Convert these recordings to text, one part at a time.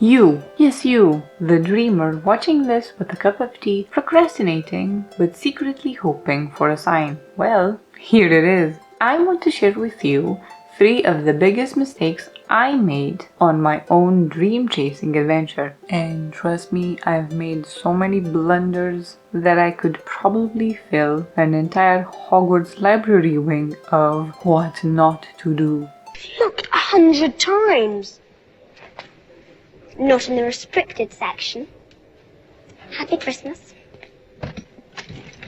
You, yes you, the dreamer watching this with a cup of tea, procrastinating, but secretly hoping for a sign. Well, here it is. I want to share with you 3 of the biggest mistakes I made on my own dream chasing adventure. And trust me, I've made so many blunders that I could probably fill an entire Hogwarts library wing of what not to do. Look, 100 times. Not in the restricted section. Happy Christmas.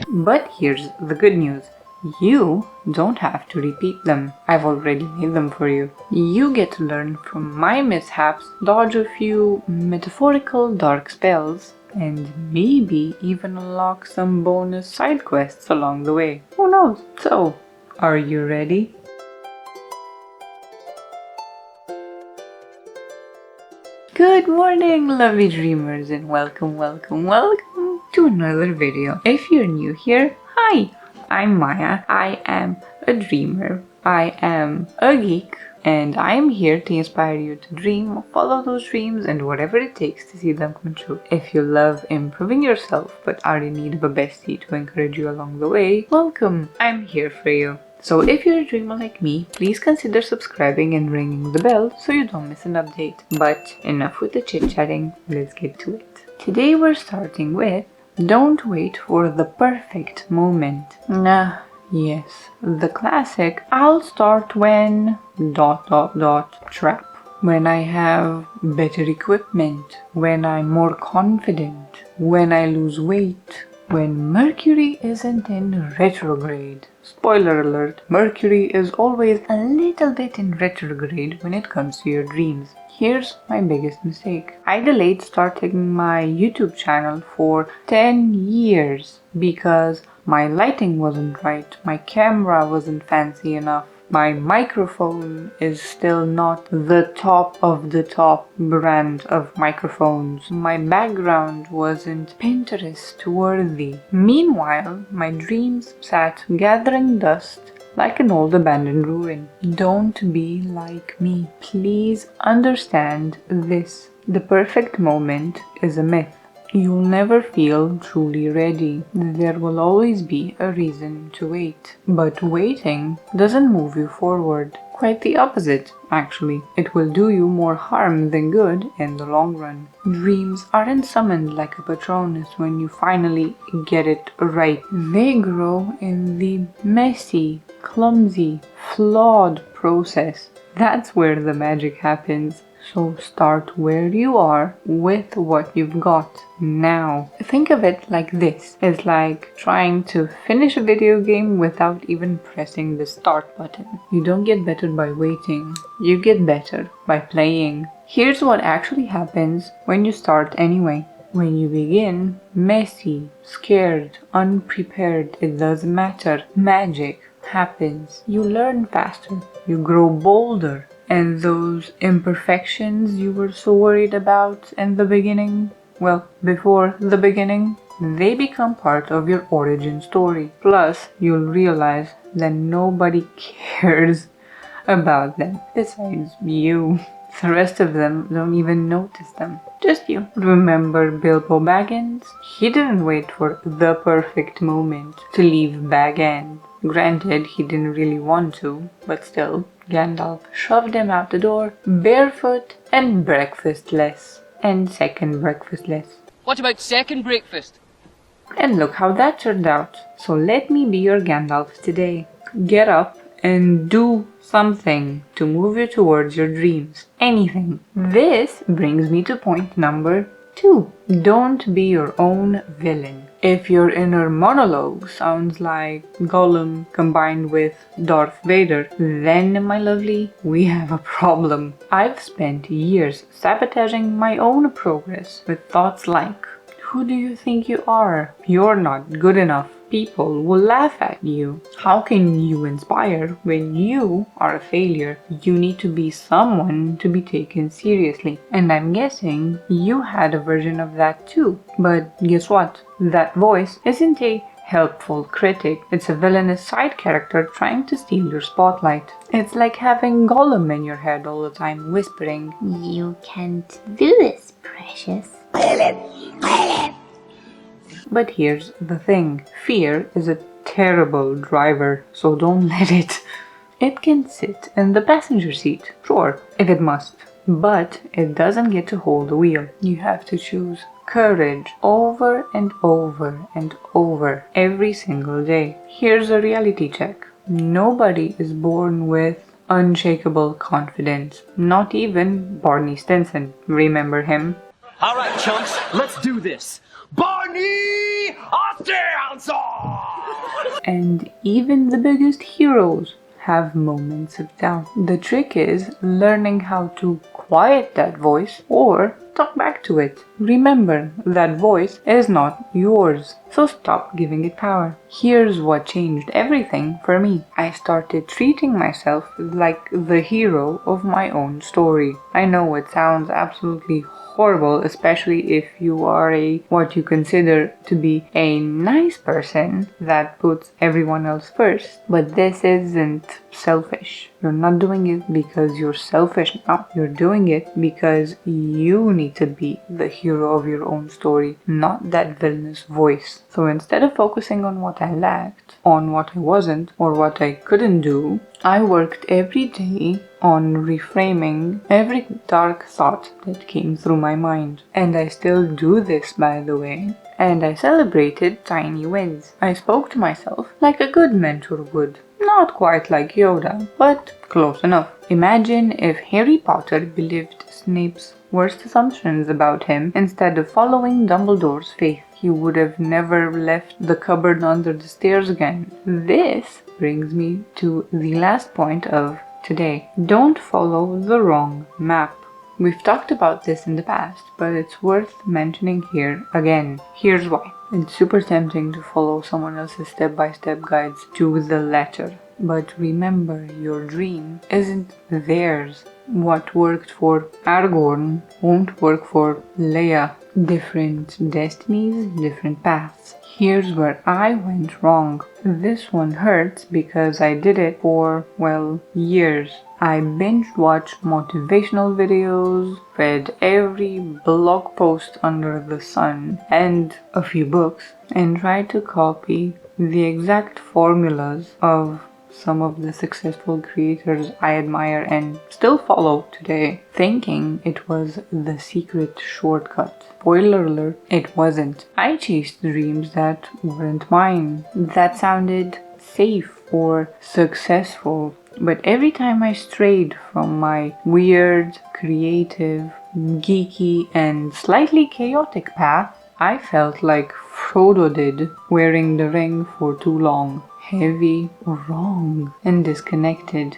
But here's the good news. You don't have to repeat them. I've already made them for you. You get to learn from my mishaps, dodge a few metaphorical dark spells, and maybe even unlock some bonus side quests along the way. Who knows? So, are you ready? Good morning, lovely dreamers, and welcome to another video. If you're new here, hi, I'm Maya. I am a dreamer. I am a geek, and I am here to inspire you to dream, follow those dreams, and whatever it takes to see them come true. If you love improving yourself but are in need of a bestie to encourage you along the way, welcome. I'm here for you. So if you're a dreamer like me, please consider subscribing and ringing the bell so you don't miss an update. But enough with the chit-chatting, let's get to it. Today we're starting with don't wait for the perfect moment. Yes, the classic I'll start when ... trap. When I have better equipment, when I'm more confident, when I lose weight, when Mercury isn't in retrograde. Spoiler alert, Mercury is always a little bit in retrograde when it comes to your dreams. Here's my biggest mistake. I delayed starting my YouTube channel for 10 years because my lighting wasn't right, my camera wasn't fancy enough, my microphone is still not the top of the top brand of microphones. My background wasn't Pinterest worthy. Meanwhile, my dreams sat gathering dust like an old abandoned ruin. Don't be like me. Please understand this. The perfect moment is a myth. You'll never feel truly ready. There will always be a reason to wait. But waiting doesn't move you forward. Quite the opposite, actually. It will do you more harm than good in the long run. Dreams aren't summoned like a Patronus when you finally get it right. They grow in the messy, clumsy, flawed process. That's where the magic happens. So start where you are with what you've got now. Think of it like this. It's like trying to finish a video game without even pressing the start button. You don't get better by waiting. You get better by playing. Here's what actually happens when you start anyway. When you begin messy, scared, unprepared, it doesn't matter. Magic happens. You learn faster. You grow bolder. And those imperfections you were so worried about in the beginning, well, before the beginning, they become part of your origin story. Plus, you'll realize that nobody cares about them besides you. The rest of them don't even notice them. Just you. Remember Bilbo Baggins? He didn't wait for the perfect moment to leave Bag End. Granted, he didn't really want to, but still, Gandalf shoved him out the door, barefoot and breakfastless. And second breakfastless. What about second breakfast? And look how that turned out. So let me be your Gandalf today. Get up and do something to move you towards your dreams. Anything. This brings me to point number 2. Don't be your own villain. If your inner monologue sounds like Gollum combined with Darth Vader, then, my lovely, we have a problem. I've spent years sabotaging my own progress with thoughts like, who do you think you are? You're not good enough. People will laugh at you. How can you inspire when you are a failure? You need to be someone to be taken seriously. And I'm guessing you had a version of that too. But guess what? That voice isn't a helpful critic. It's a villainous side character trying to steal your spotlight. It's like having Gollum in your head all the time whispering, You can't do this, precious. But here's the thing, fear is a terrible driver, so don't let it. It can sit in the passenger seat, sure, if it must, but it doesn't get to hold the wheel. You have to choose courage over and over and over every single day. Here's a reality check. Nobody is born with unshakable confidence, not even Barney Stinson. Remember him? All right, chumps, let's do this. Barney Stinson! And even the biggest heroes have moments of doubt. The trick is learning how to quiet that voice or talk back to it. Remember, that voice is not yours, so stop giving it power. Here's what changed everything for me. I started treating myself like the hero of my own story. I know it sounds absolutely horrible, especially if you are what you consider to be a nice person that puts everyone else first. But this isn't selfish. You're not doing it because you're selfish now. You're doing it because you need to be the hero of your own story, not that villainous voice. So instead of focusing on what I lacked, on what I wasn't, or what I couldn't do, I worked every day on reframing every dark thought that came through my mind. And I still do this, by the way. And I celebrated tiny wins. I spoke to myself like a good mentor would. Not quite like Yoda, but close enough. Imagine if Harry Potter believed Snape's worst assumptions about him instead of following Dumbledore's faith. He would have never left the cupboard under the stairs again. This brings me to the last point of today. Don't follow the wrong map. We've talked about this in the past, but it's worth mentioning here again. Here's why. It's super tempting to follow someone else's step-by-step guides to the letter. But remember, your dream isn't theirs. What worked for Aragorn won't work for Leia. Different destinies, different paths. Here's where I went wrong. This one hurts because I did it for, well, years. I binge watched motivational videos, read every blog post under the sun, and a few books, and tried to copy the exact formulas of some of the successful creators I admire and still follow today, thinking it was the secret shortcut. Spoiler alert, it wasn't. I chased dreams that weren't mine, that sounded safe or successful. But every time I strayed from my weird, creative, geeky, and slightly chaotic path, I felt like Frodo did, wearing the ring for too long. Heavy, wrong, and disconnected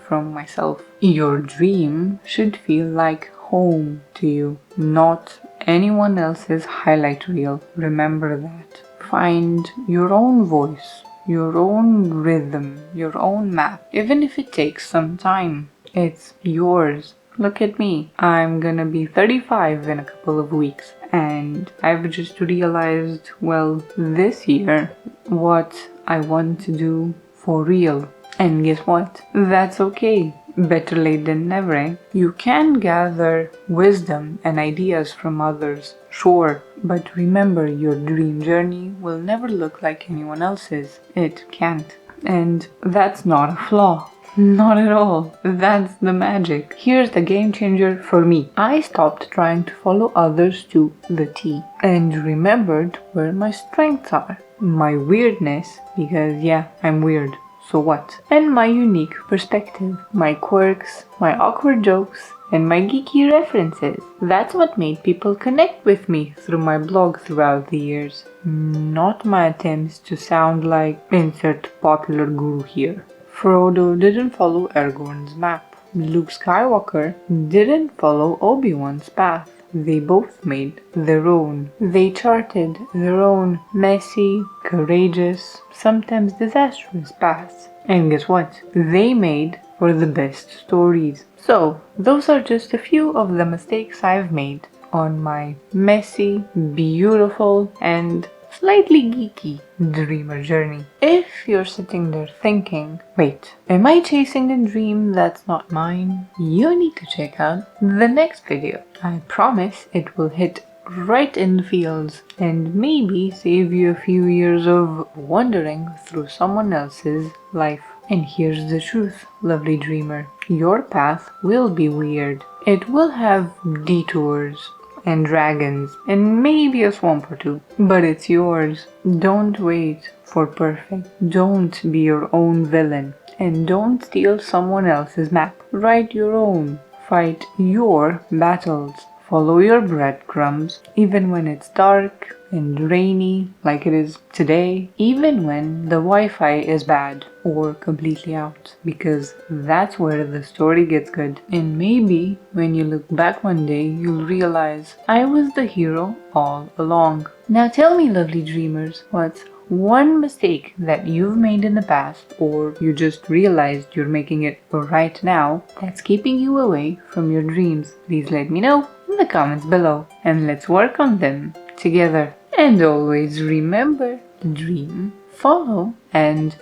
from myself. Your dream should feel like home to you, not anyone else's highlight reel. Remember that. Find your own voice, your own rhythm, your own map, even if it takes some time. It's yours. Look at me. I'm gonna be 35 in a couple of weeks, and I've just realized, well, this year, what I want to do for real. And guess what? That's okay. Better late than never, eh? You can gather wisdom and ideas from others, sure, but remember, your dream journey will never look like anyone else's. It can't. And that's not a flaw. Not at all. That's the magic. Here's the game changer for me. I stopped trying to follow others to the T and remembered where my strengths are. My weirdness, because yeah, I'm weird. So what? And my unique perspective, my quirks, my awkward jokes, and my geeky references. That's what made people connect with me through my blog throughout the years. Not my attempts to sound like insert popular guru here. Frodo didn't follow Aragorn's map. Luke Skywalker didn't follow Obi-Wan's path. They both made their own. They charted their own messy, courageous, sometimes disastrous paths. And guess what? They made for the best stories. So, those are just a few of the mistakes I've made on my messy, beautiful, and slightly geeky dreamer journey. If you're sitting there thinking, wait, am I chasing a dream that's not mine? You need to check out the next video. I promise it will hit right in the feels and maybe save you a few years of wandering through someone else's life. And here's the truth, lovely dreamer. Your path will be weird. It will have detours and dragons and maybe a swamp or two. But it's yours. Don't wait for perfect. Don't be your own villain. And don't steal someone else's map. Write your own. Fight your battles. Follow your breadcrumbs, even when it's dark and rainy like it is today, even when the Wi-Fi is bad or completely out, because that's where the story gets good. And maybe when you look back one day, you'll realize I was the hero all along. Now tell me, lovely dreamers, what's one mistake that you've made in the past, or you just realized you're making it right now, that's keeping you away from your dreams? Please let me know in the comments below and let's work on them together. And always remember, dream, follow, and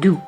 do.